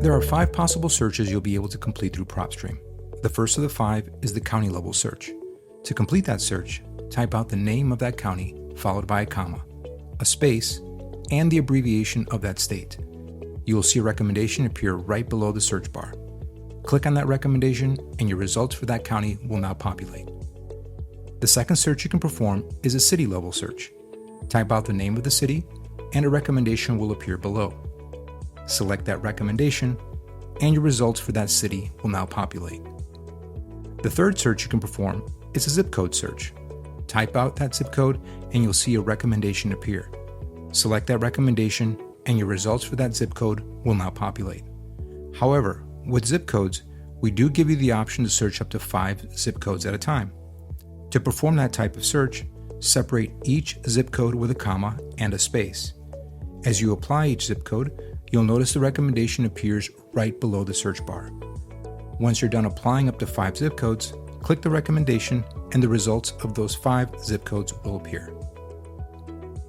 There are 5 possible searches you'll be able to complete through PropStream. The first of the 5 is the county level search. To complete that search, type out the name of that county followed by a comma, a space, and the abbreviation of that state. You will see a recommendation appear right below the search bar. Click on that recommendation and your results for that county will now populate. The second search you can perform is a city level search. Type out the name of the city and a recommendation will appear below. Select that recommendation and your results for that city will now populate. The third search you can perform is a zip code search. Type out that zip code and you'll see a recommendation appear. Select that recommendation and your results for that zip code will now populate. However, with zip codes, we do give you the option to search up to 5 zip codes at a time. To perform that type of search, separate each zip code with a comma and a space. As you apply each zip code, you'll notice the recommendation appears right below the search bar. Once you're done applying up to 5 zip codes, click the recommendation and the results of those 5 zip codes will appear.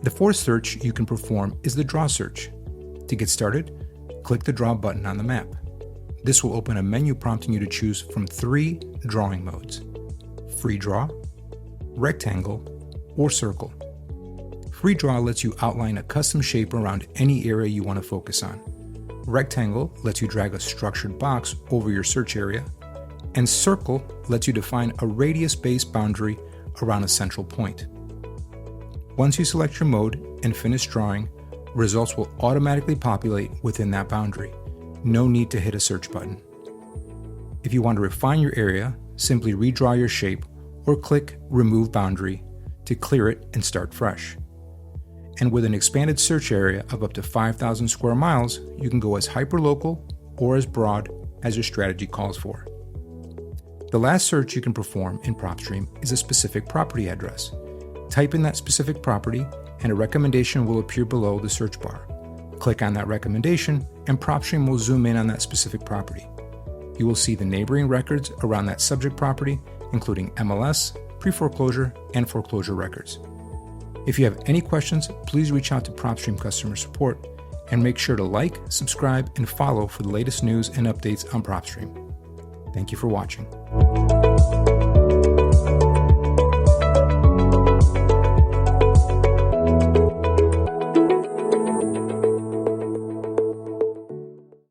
The fourth search you can perform is the draw search. To get started, click the draw button on the map. This will open a menu prompting you to choose from 3 drawing modes: free draw, rectangle, or circle. Free draw lets you outline a custom shape around any area you want to focus on. Rectangle lets you drag a structured box over your search area, and circle lets you define a radius-based boundary around a central point. Once you select your mode and finish drawing, results will automatically populate within that boundary. No need to hit a search button. If you want to refine your area, simply redraw your shape or click Remove Boundary to clear it and start fresh. And with an expanded search area of up to 5,000 square miles, you can go as hyperlocal or as broad as your strategy calls for. The last search you can perform in PropStream is a specific property address. Type in that specific property and a recommendation will appear below the search bar. Click on that recommendation and PropStream will zoom in on that specific property. You will see the neighboring records around that subject property, including MLS, pre-foreclosure, and foreclosure records. If you have any questions, please reach out to PropStream customer support and make sure to like, subscribe, and follow for the latest news and updates on PropStream. Thank you for watching.